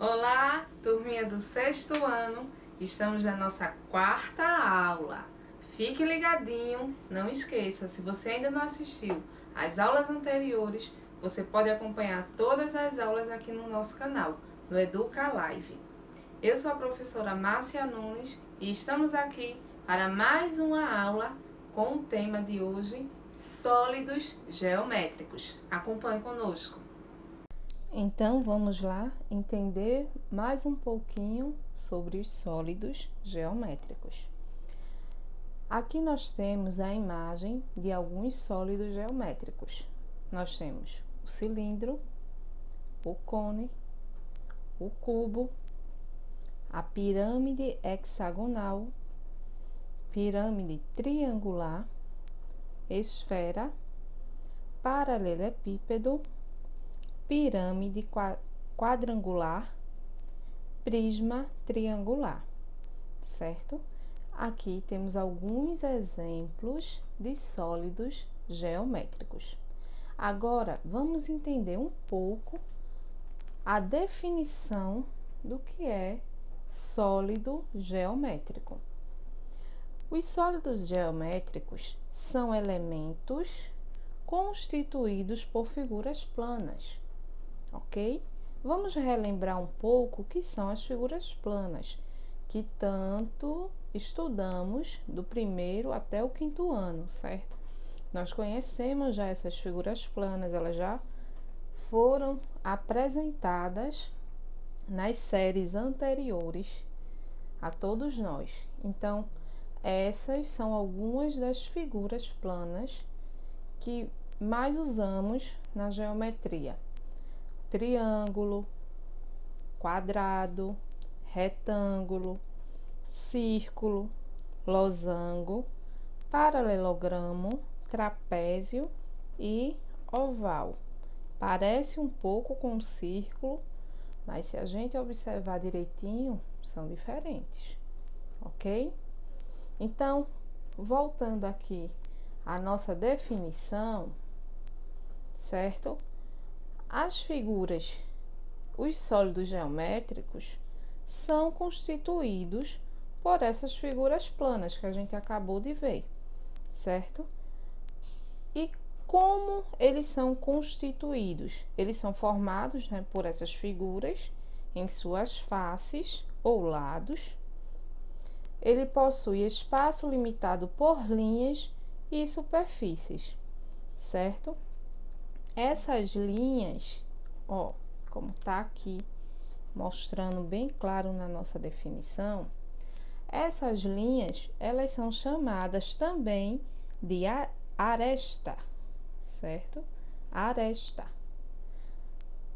Olá, turminha do sexto ano, estamos na nossa quarta aula. Fique ligadinho, não esqueça, se você ainda não assistiu às aulas anteriores, você pode acompanhar todas as aulas aqui no nosso canal, no Educa Live. Eu sou a professora Márcia Nunes e estamos aqui para mais uma aula com o tema de hoje, sólidos geométricos. Acompanhe conosco. Então, vamos lá entender mais um pouquinho sobre os sólidos geométricos. Aqui nós temos a imagem de alguns sólidos geométricos. Nós temos o cilindro, o cone, o cubo, a pirâmide hexagonal, pirâmide triangular, esfera, paralelepípedo, pirâmide quadrangular, prisma triangular, certo? Aqui temos alguns exemplos de sólidos geométricos. Agora, vamos entender um pouco a definição do que é sólido geométrico. Os sólidos geométricos são elementos constituídos por figuras planas. Ok? Vamos relembrar um pouco o que são as figuras planas, que tanto estudamos do primeiro até o quinto ano, certo? Nós conhecemos já essas figuras planas, elas já foram apresentadas nas séries anteriores a todos nós. Então, essas são algumas das figuras planas que mais usamos na geometria: triângulo, quadrado, retângulo, círculo, losango, paralelogramo, trapézio e oval. Parece um pouco com um círculo, mas se a gente observar direitinho, são diferentes, ok? Então, voltando aqui à nossa definição, certo? As figuras, os sólidos geométricos, são constituídos por essas figuras planas que a gente acabou de ver, certo? E como eles são constituídos? Eles são formados, né, por essas figuras em suas faces ou lados. Ele possui espaço limitado por linhas e superfícies, certo? Essas linhas, ó, como tá aqui mostrando bem claro na nossa definição, essas linhas, elas são chamadas também de aresta, certo? Aresta.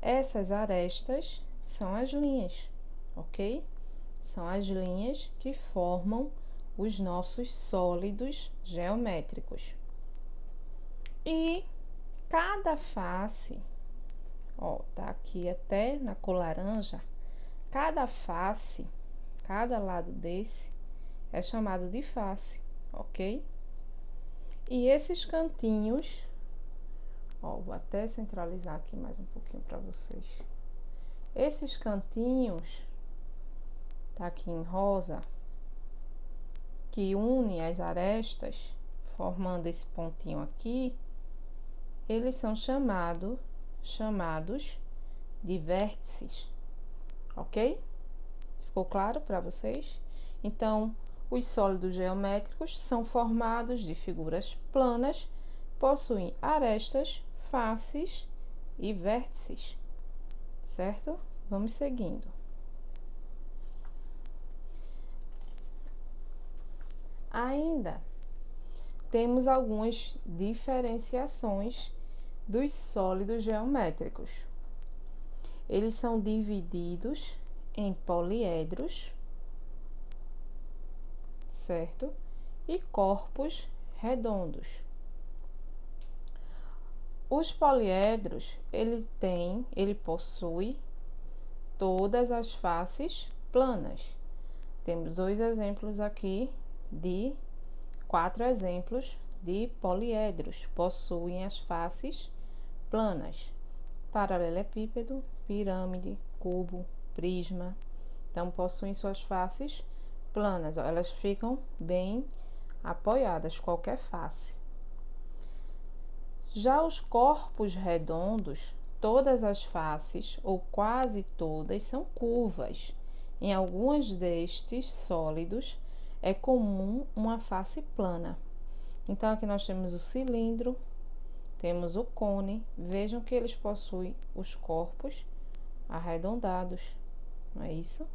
Essas arestas são as linhas, ok? São as linhas que formam os nossos sólidos geométricos. E cada face, ó, tá aqui até na cor laranja, cada face, cada lado desse é chamado de face, ok? E esses cantinhos, ó, vou até centralizar aqui mais um pouquinho para vocês. Esses cantinhos, tá aqui em rosa, que une as arestas, formando esse pontinho aqui, eles são chamados de vértices, ok? Ficou claro para vocês? Então, os sólidos geométricos são formados de figuras planas, possuem arestas, faces e vértices, certo? Vamos seguindo. Ainda temos algumas diferenciações dos sólidos geométricos. Eles são divididos em poliedros, certo? E corpos redondos. Os poliedros, ele possui todas as faces planas. Temos dois exemplos aqui de 4 exemplos de poliedros. Possuem as faces planas: paralelepípedo, pirâmide, cubo, prisma. Então, possuem suas faces planas, ó, elas ficam bem apoiadas, qualquer face. Já os corpos redondos, todas as faces, ou quase todas, são curvas. Em alguns destes sólidos, é comum uma face plana. Então, aqui nós temos o cilindro, temos o cone. Vejam que eles possuem os corpos arredondados, não é isso?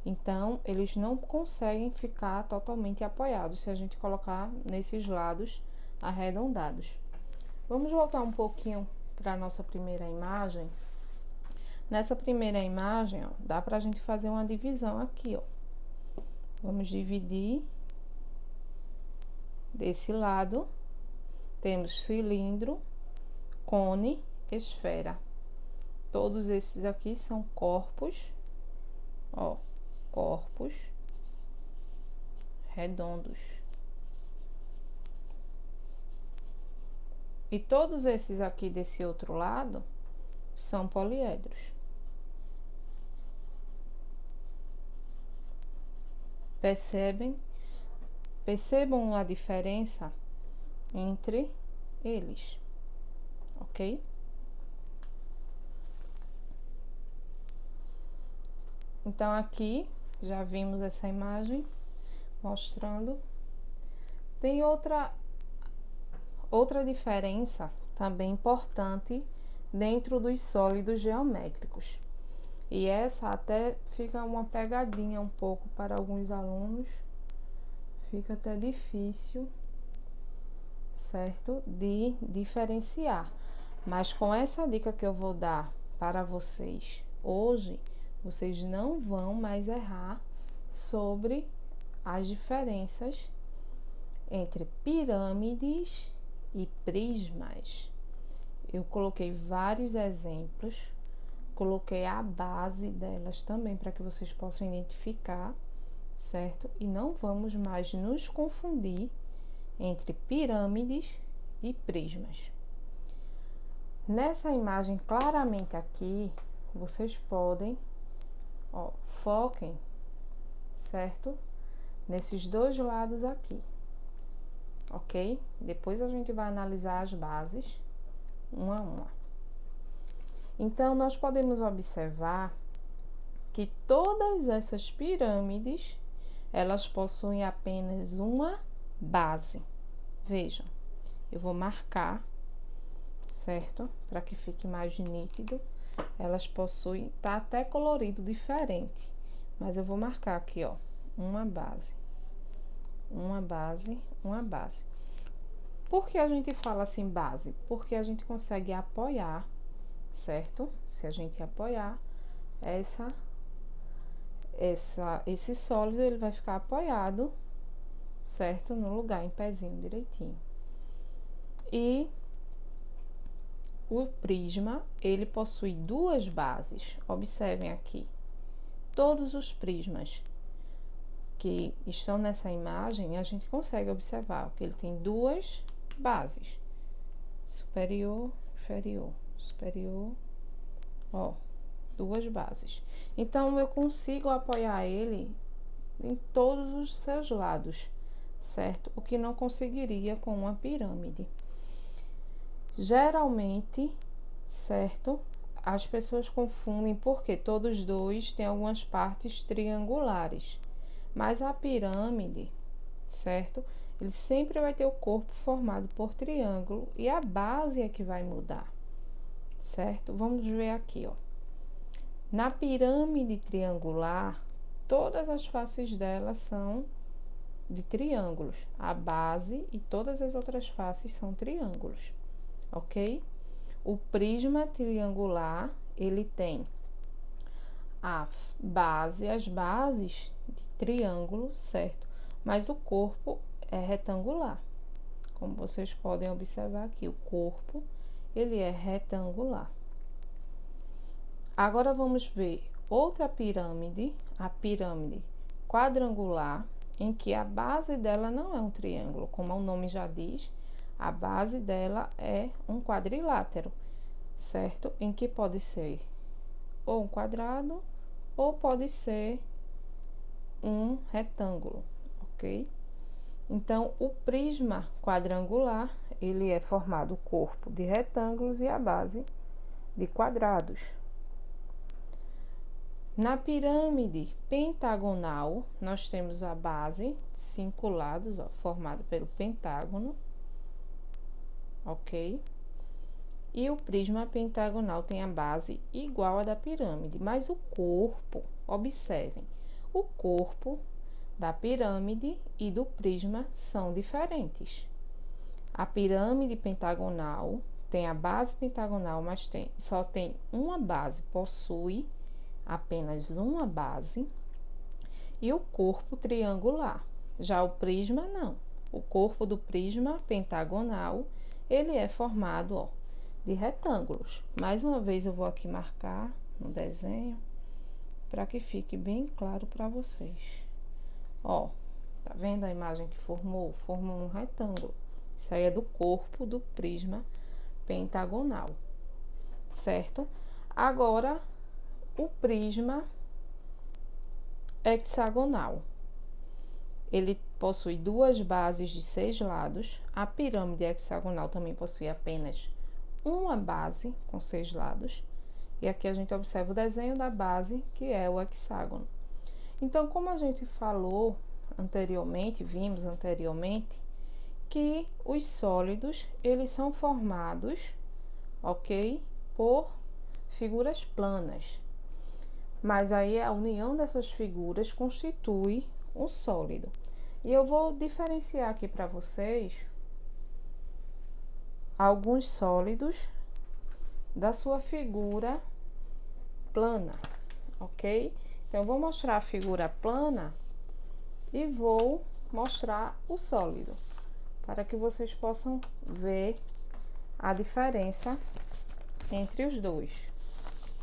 Então, eles não conseguem ficar totalmente apoiados se a gente colocar nesses lados arredondados. Vamos voltar um pouquinho para a nossa primeira imagem. Nessa primeira imagem, ó, dá para a gente fazer uma divisão aqui, ó. Vamos dividir desse lado. Temos cilindro, cone, esfera. Todos esses aqui são corpos, ó, corpos redondos. E todos esses aqui desse outro lado são poliedros. Percebam a diferença entre eles, ok? Então, aqui já vimos essa imagem mostrando. Tem outra diferença também importante dentro dos sólidos geométricos. E essa até fica uma pegadinha um pouco para alguns alunos. Fica até difícil, certo? De diferenciar. Mas com essa dica que eu vou dar para vocês hoje, vocês não vão mais errar sobre as diferenças entre pirâmides e prismas. Eu coloquei vários exemplos, coloquei a base delas também para que vocês possam identificar, certo? E não vamos mais nos confundir entre pirâmides e prismas. Nessa imagem, claramente aqui, vocês podem, ó, foquem, certo? Nesses dois lados aqui, ok? Depois a gente vai analisar as bases, uma a uma. Então, nós podemos observar que todas essas pirâmides, elas possuem apenas uma base. Vejam, eu vou marcar, certo? Para que fique mais nítido. Elas possuem, tá até colorido diferente, mas eu vou marcar aqui, ó, uma base, uma base, uma base. Por que a gente fala assim base? Porque a gente consegue apoiar, certo? Se a gente apoiar esse sólido, ele vai ficar apoiado, certo? No lugar, em pezinho direitinho. E o prisma, ele possui duas bases. Observem aqui. Todos os prismas que estão nessa imagem, a gente consegue observar que ele tem duas bases. Superior, inferior, superior, ó, duas bases. Então, eu consigo apoiar ele em todos os seus lados, certo? O que não conseguiria com uma pirâmide. Geralmente, certo? As pessoas confundem porque todos dois têm algumas partes triangulares. Mas a pirâmide, certo? Ele sempre vai ter o corpo formado por triângulo e a base é que vai mudar, certo? Vamos ver aqui, ó. Na pirâmide triangular, todas as faces dela são de triângulos. A base e todas as outras faces são triângulos, ok? O prisma triangular, ele tem a base, as bases de triângulo, certo? Mas o corpo é retangular. Como vocês podem observar aqui, o corpo, ele é retangular. Agora, vamos ver outra pirâmide, a pirâmide quadrangular, em que a base dela não é um triângulo, como o nome já diz, a base dela é um quadrilátero, certo? Em que pode ser ou um quadrado ou pode ser um retângulo, ok? Então, o prisma quadrangular, ele é formado o corpo de retângulos e a base de quadrados. Na pirâmide pentagonal, nós temos a base, 5 lados, ó, formada pelo pentágono, ok? E o prisma pentagonal tem a base igual à da pirâmide, mas o corpo, observem, o corpo da pirâmide e do prisma são diferentes. A pirâmide pentagonal tem a base pentagonal, mas só tem uma base, possui apenas uma base, e o corpo triangular. Já o prisma não. O corpo do prisma pentagonal, ele é formado, ó, de retângulos. Mais uma vez eu vou aqui marcar no desenho para que fique bem claro para vocês. Ó, tá vendo a imagem que formou? Formou um retângulo. Isso aí é do corpo do prisma pentagonal, certo? Agora, o prisma hexagonal. Ele possui duas bases de 6 lados. A pirâmide hexagonal também possui apenas uma base com 6 lados. E aqui a gente observa o desenho da base, que é o hexágono. Então, como a gente falou anteriormente, vimos anteriormente, que os sólidos, eles são formados, ok? Por figuras planas. Mas aí a união dessas figuras constitui um sólido. E eu vou diferenciar aqui para vocês alguns sólidos da sua figura plana, ok? Então, eu vou mostrar a figura plana e vou mostrar o sólido, para que vocês possam ver a diferença entre os dois,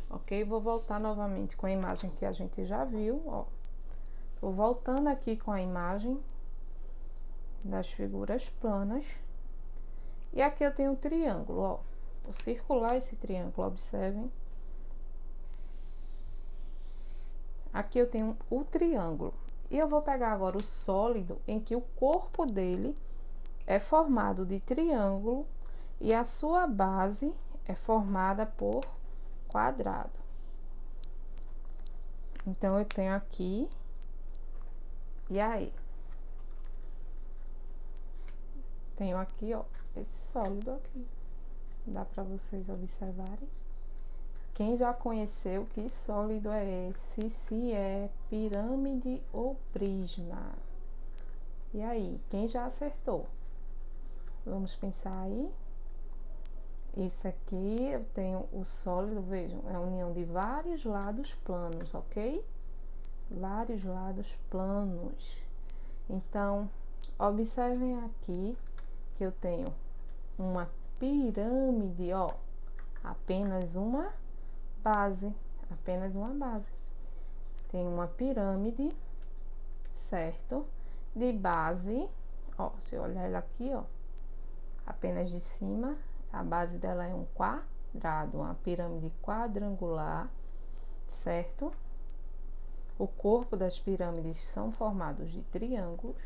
ok? Vou voltar novamente com a imagem que a gente já viu, ó. Tô voltando aqui com a imagem das figuras planas. E aqui eu tenho um triângulo, ó. Vou circular esse triângulo, observem. Aqui eu tenho o triângulo. E eu vou pegar agora o sólido, em que o corpo dele é formado de triângulo e a sua base é formada por quadrado. Então, eu tenho aqui, e aí? Tenho aqui, ó, esse sólido aqui. Dá para vocês observarem? Quem já conheceu que sólido é esse? Se é pirâmide ou prisma? E aí, quem já acertou? Vamos pensar aí. Esse aqui eu tenho o sólido, vejam, é a união de vários lados planos, ok? Vários lados planos. Então, observem aqui que eu tenho uma pirâmide, ó, apenas uma base, Tem uma pirâmide, certo? De base, ó, se eu olhar ela aqui, ó, apenas de cima, a base dela é um quadrado, uma pirâmide quadrangular, certo? O corpo das pirâmides são formados de triângulos,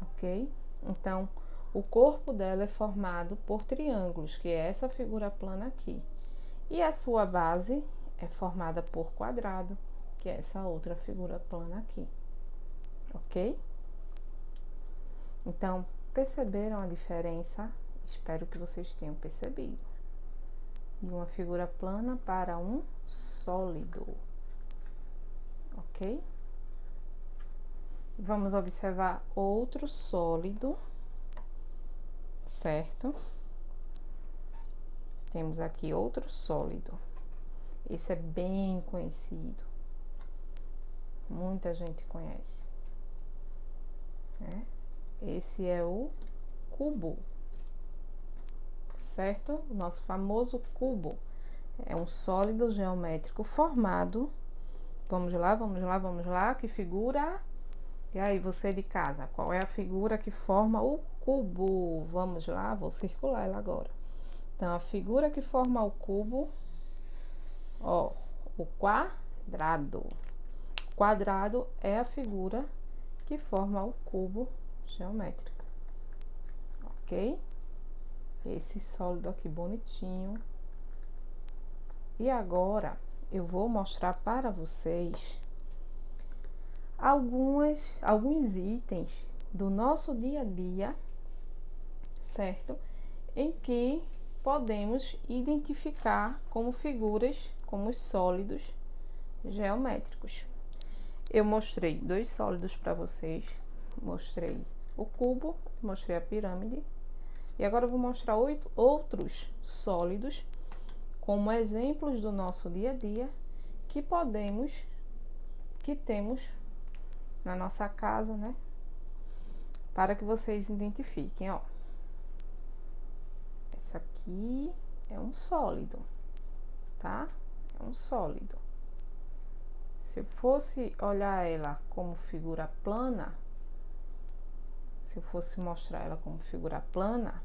ok? Então, o corpo dela é formado por triângulos, que é essa figura plana aqui. E a sua base é formada por quadrado, que é essa outra figura plana aqui, ok? Então, perceberam a diferença? Espero que vocês tenham percebido. De uma figura plana para um sólido, ok? Vamos observar outro sólido, certo? Temos aqui outro sólido. Esse é bem conhecido. Muita gente conhece, né? Esse é o cubo, certo? O nosso famoso cubo. É um sólido geométrico formado. Vamos lá. Que figura? E aí, você de casa, qual é a figura que forma o cubo? Vamos lá, vou circular ela agora. Então, a figura que forma o cubo, ó, o quadrado. quadrado. Quadrado é a figura que forma o cubo geométrico, ok? Esse sólido aqui bonitinho. E agora eu vou mostrar para vocês alguns itens do nosso dia a dia, certo? Em que podemos identificar como figuras, como os sólidos geométricos. Eu mostrei dois sólidos para vocês, mostrei o cubo, mostrei a pirâmide, e agora eu vou mostrar outros sólidos como exemplos do nosso dia a dia que temos na nossa casa, né? Para que vocês identifiquem, ó. Essa aqui é um sólido, tá? É um sólido. Se eu fosse olhar ela como figura plana, se eu fosse mostrar ela como figura plana,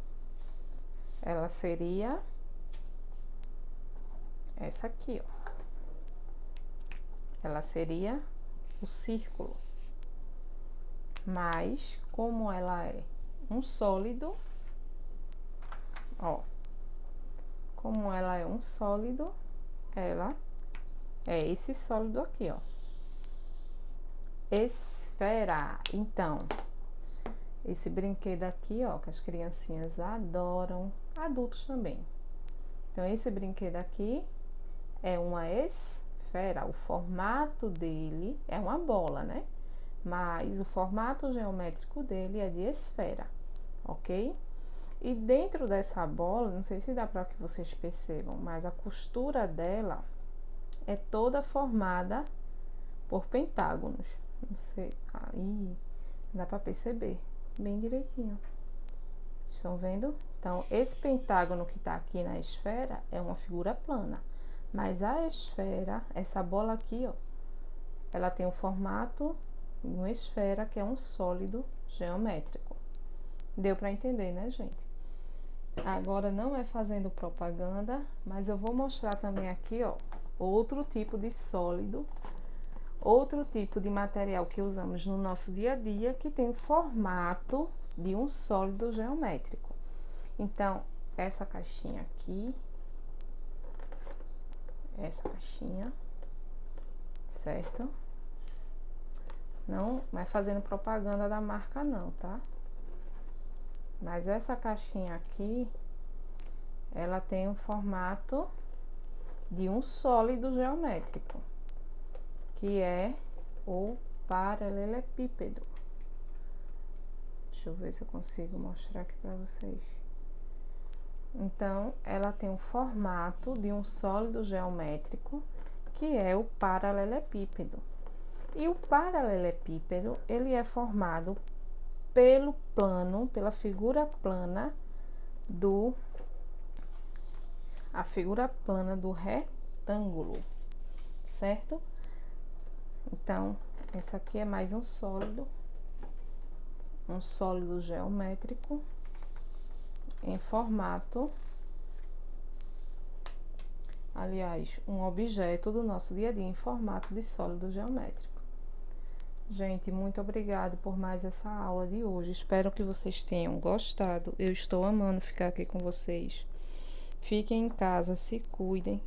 ela seria essa aqui, ó. Ela seria o círculo. Mas, como ela é um sólido, ó, como ela é um sólido, ela é esse sólido aqui, ó. Esfera. Então, esse brinquedo aqui, ó, que as criancinhas adoram, adultos também. Então, esse brinquedo aqui é uma esfera. O formato dele é uma bola, né? Mas o formato geométrico dele é de esfera, ok? E dentro dessa bola, não sei se dá para que vocês percebam, mas a costura dela é toda formada por pentágonos. Não sei, aí dá para perceber bem direitinho. Estão vendo? Então, esse pentágono que tá aqui na esfera é uma figura plana, mas a esfera, essa bola aqui, ó, ela tem o formato de uma esfera que é um sólido geométrico. Deu para entender, né, gente? Agora não é fazendo propaganda, mas eu vou mostrar também aqui, ó, outro tipo de sólido, outro tipo de material que usamos no nosso dia a dia que tem o formato de um sólido geométrico. Então, essa caixinha aqui, essa caixinha, certo? Não vai fazendo propaganda da marca não, tá? Mas essa caixinha aqui, ela tem um formato de um sólido geométrico, que é o paralelepípedo. Deixa eu ver se eu consigo mostrar aqui para vocês. Então, ela tem um formato de um sólido geométrico, que é o paralelepípedo. E o paralelepípedo, ele é formado pelo plano, pela figura plana a figura plana do retângulo, certo? Então, esse aqui é mais um sólido geométrico em formato, aliás, um objeto do nosso dia a dia em formato de sólido geométrico. Gente, muito obrigada por mais essa aula de hoje. Espero que vocês tenham gostado. Eu estou amando ficar aqui com vocês. Fiquem em casa, se cuidem,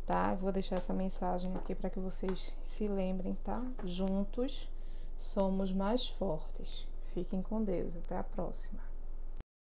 tá? Vou deixar essa mensagem aqui para que vocês se lembrem, tá? Juntos somos mais fortes. Fiquem com Deus. Até a próxima.